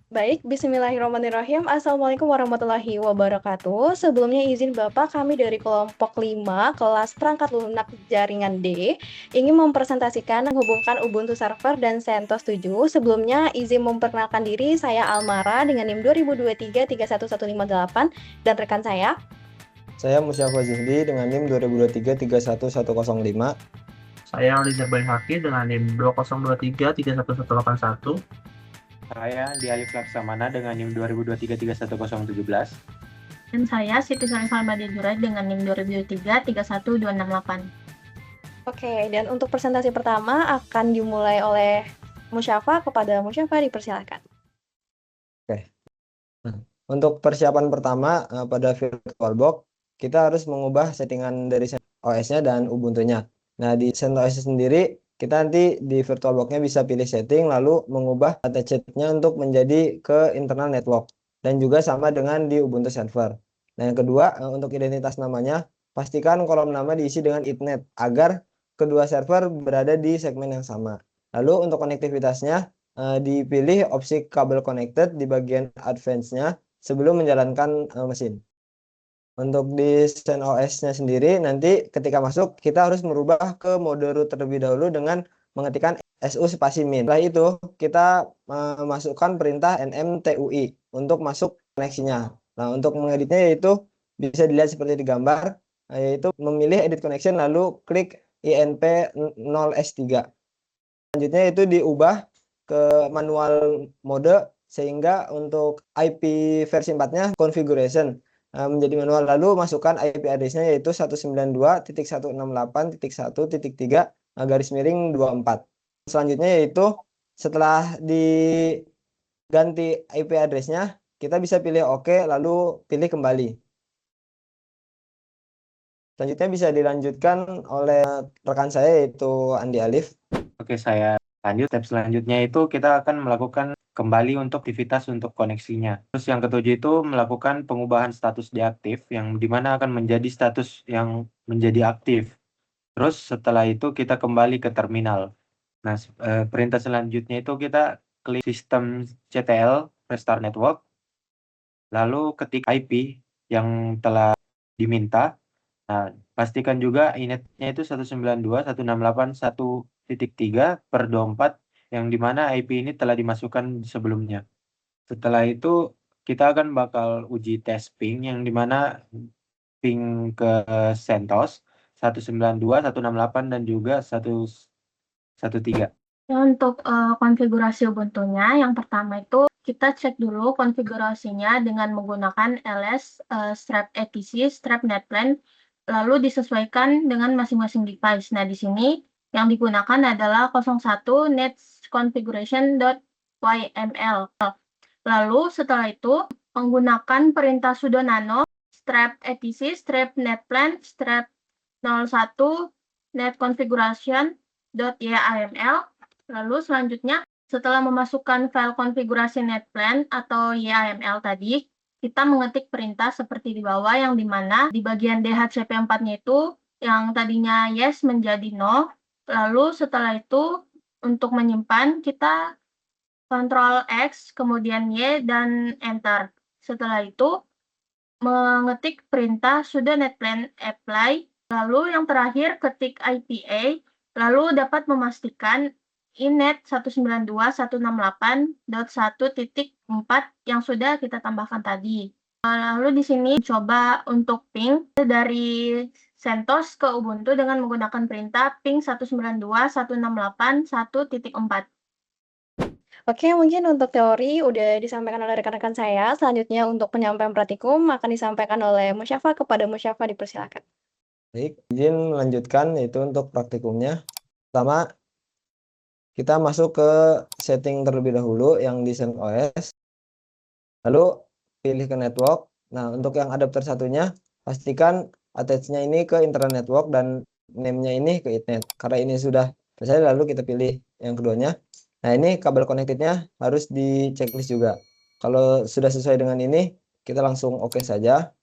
Baik, bismillahirrahmanirrahim. Assalamualaikum warahmatullahi wabarakatuh. Sebelumnya izin Bapak, kami dari kelompok 5, kelas perangkat lunak jaringan D, ingin mempresentasikan menghubungkan Ubuntu Server dan CentOS 7. Sebelumnya izin memperkenalkan diri, saya Almara dengan NIM 2023-31158 dan rekan saya. Saya Musyafa Zuhdi dengan NIM 2023-31105. Saya Aliza Baihaqi dengan NIM 2023-31181. Saya Andi Alif Laksamana dengan NIM 2023-31017. Dan saya Siti Salifah Madijura dengan NIM 2023-31268. Oke, dan untuk presentasi pertama akan dimulai oleh Musyafa. Kepada Musyafa dipersilakan. Oke. Nah, untuk persiapan pertama pada VirtualBox, kita harus mengubah settingan dari OS-nya dan Ubuntu-nya. Nah, di CentOS sendiri, kita nanti di VirtualBox-nya bisa pilih setting, lalu mengubah attached-nya untuk menjadi ke internal network. Dan juga sama dengan di Ubuntu Server. Nah, yang kedua, untuk identitas namanya, pastikan kolom nama diisi dengan itnet, agar kedua server berada di segmen yang sama. Lalu untuk konektivitasnya, dipilih opsi kabel connected di bagian advance-nya sebelum menjalankan mesin. Untuk di CentOS-nya sendiri, nanti ketika masuk, kita harus merubah ke mode root terlebih dahulu dengan mengetikkan su spasi min. Setelah itu, kita masukkan perintah nmtui untuk masuk koneksinya. Nah, untuk mengeditnya yaitu bisa dilihat seperti di gambar, yaitu memilih edit connection lalu klik inp 0s3. Selanjutnya itu diubah ke manual mode sehingga untuk IP versi 4-nya configuration menjadi manual, lalu masukkan IP address-nya yaitu 192.168.1.3 garis miring 24. Selanjutnya yaitu setelah diganti IP address-nya, kita bisa pilih OK lalu pilih kembali. Selanjutnya bisa dilanjutkan oleh rekan saya yaitu Andi Alif. Oke, saya lanjut. Step selanjutnya itu kita akan melakukan kembali untuk aktivitas untuk koneksinya. Terus yang ketujuh itu melakukan pengubahan status deaktif yang dimana akan menjadi status yang menjadi aktif. Terus setelah itu kita kembali ke terminal. Nah, perintah selanjutnya itu kita klik sistem CTL restart network, lalu ketik IP yang telah diminta. Nah, pastikan juga inetnya itu 192.168.1.3/24 yang dimana IP ini telah dimasukkan sebelumnya. Setelah itu kita akan bakal uji tes ping yang dimana ping ke CentOS 192.168 dan juga 113. Untuk konfigurasi Ubuntu-nya, yang pertama itu kita cek dulu konfigurasinya dengan menggunakan ls strap etc strap netplan, lalu disesuaikan dengan masing-masing device. Nah, di sini yang digunakan adalah 01 netconfiguration.yml. Lalu setelah itu menggunakan perintah sudo nano strap etc strap netplan strap 01 netconfiguration.yml. Lalu selanjutnya, setelah memasukkan file konfigurasi netplan atau YAML tadi, kita mengetik perintah seperti di bawah yang dimana di bagian DHCP4-nya itu yang tadinya yes menjadi no. Lalu setelah itu untuk menyimpan kita Ctrl X, kemudian Y, dan Enter. Setelah itu mengetik perintah sudo netplan apply. Lalu yang terakhir ketik IPA, lalu dapat memastikan inet 192.168.1.4 yang sudah kita tambahkan tadi. Lalu di sini coba untuk ping dari CentOS ke Ubuntu dengan menggunakan perintah ping 192.168.1.4. Oke, mungkin untuk teori udah disampaikan oleh rekan-rekan saya. Selanjutnya untuk penyampaian praktikum akan disampaikan oleh Musyafa. Kepada Musyafa dipersilakan. Baik, izin melanjutkan yaitu untuk praktikumnya. Pertama, kita masuk ke setting terlebih dahulu yang di CentOS. Lalu pilih ke network. Nah, untuk yang adapter satunya, pastikan attach-nya ini ke internal network dan name-nya ini ke ethernet. Karena ini sudah selesai, lalu kita pilih yang keduanya. Nah, ini kabel connected-nya harus di checklist juga. Kalau sudah sesuai dengan ini, kita langsung oke saja.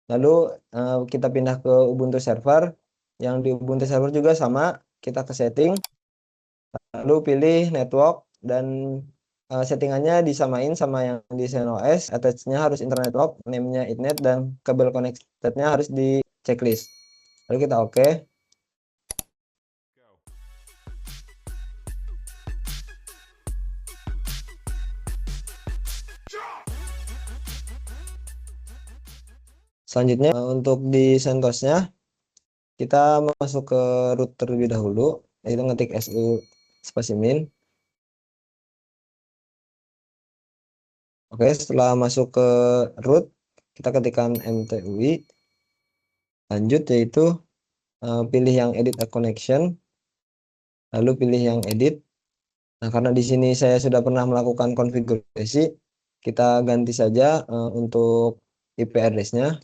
Lalu kita pindah ke Ubuntu Server. Yang di Ubuntu Server juga sama, kita ke setting, lalu pilih network dan settingannya disamain sama yang di CentOS, attach-nya harus internet log, name-nya itnet, dan kabel connected-nya harus di checklist. Lalu kita oke. Selanjutnya untuk di CentOS-nya kita masuk ke root terlebih dahulu, yaitu ngetik su spasi min. Oke, setelah masuk ke root, kita ketikkan mtui. Lanjut yaitu pilih yang edit a connection, lalu pilih yang edit. Nah, karena di sini saya sudah pernah melakukan konfigurasi, kita ganti saja untuk IP address-nya,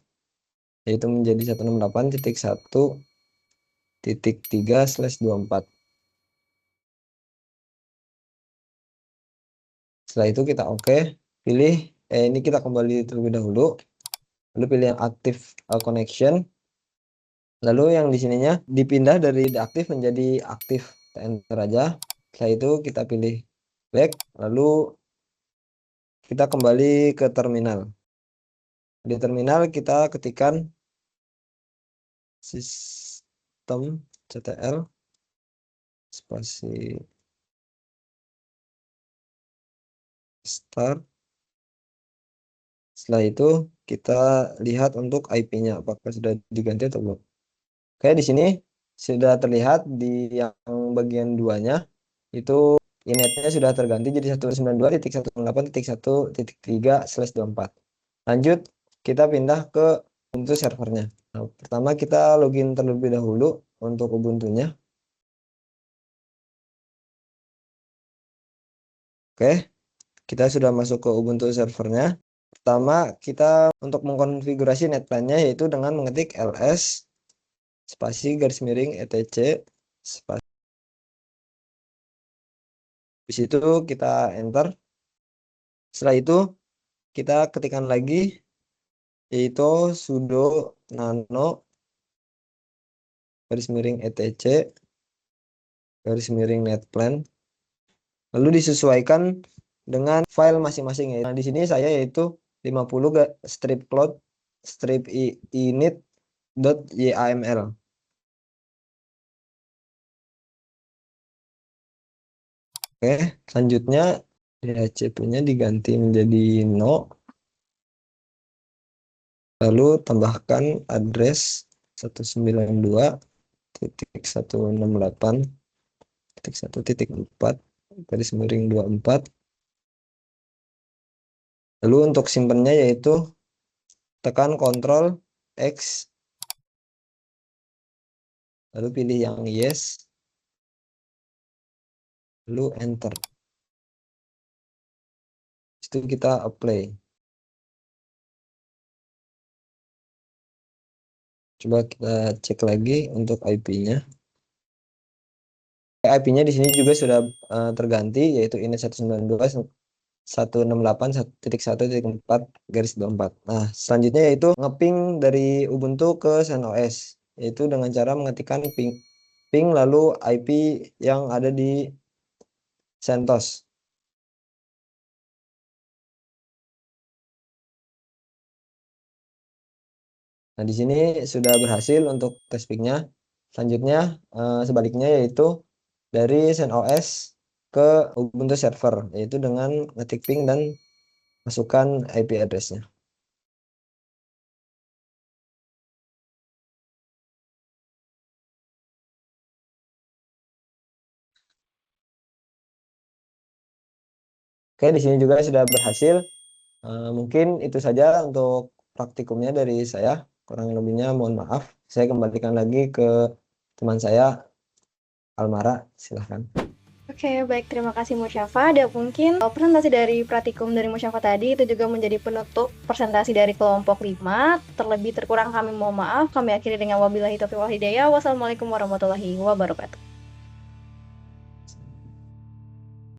yaitu menjadi 168.1.3/24. Setelah itu kita oke, pilih ini kita kembali terlebih dahulu, lalu pilih yang active connection, lalu yang di sininya dipindah dari deaktif menjadi aktif, kita enter aja. Setelah itu kita pilih back, lalu kita kembali ke terminal. Di terminal kita ketikkan systemctl spasi start. Setelah itu kita lihat untuk IP-nya apakah sudah diganti atau belum. Oke, di sini sudah terlihat di yang bagian 2-nya itu inetnya sudah terganti jadi 192.168.1.3/24. Lanjut kita pindah ke Ubuntu servernya. Nah, pertama kita login terlebih dahulu untuk Ubuntu-nya. Oke, kita sudah masuk ke Ubuntu servernya. Pertama kita untuk mengkonfigurasi netplan-nya yaitu dengan mengetik ls spasi garis miring etc spasi. Di situ kita enter. Setelah itu kita ketikkan lagi yaitu sudo nano garis miring etc garis miring netplan, lalu disesuaikan dengan file masing-masing ya. Nah, di sini saya yaitu 50 strip cloud strip init.yml. Oke, selanjutnya DHCP-nya diganti menjadi no. Lalu tambahkan address 192.168.1.4 garis miring 24. Lalu untuk simpennya yaitu tekan Ctrl X, lalu pilih yang yes, lalu enter. Itu kita apply. Coba kita cek lagi untuk IP-nya. IP-nya di sini juga sudah terganti yaitu init 192.168.1.4/24. Nah, selanjutnya yaitu ngeping dari Ubuntu ke CentOS, yaitu dengan cara mengetikkan ping lalu IP yang ada di CentOS. Nah, di sini sudah berhasil untuk tes pingnya. Selanjutnya sebaliknya yaitu dari CentOS ke Ubuntu server, yaitu dengan ngetik ping dan masukkan IP address-nya. Oke, di sini juga sudah berhasil. Mungkin itu saja untuk praktikumnya dari saya. Kurang lebihnya mohon maaf. Saya kembalikan lagi ke teman saya, Almara. Silahkan. Oke, baik. Terima kasih Musyafa. Dan mungkin presentasi dari praktikum dari Musyafa tadi itu juga menjadi penutup presentasi dari kelompok 5. Terlebih terkurang kami mohon maaf. Kami akhiri dengan wabillahi taufiq wal hidayah. Wassalamualaikum warahmatullahi wabarakatuh.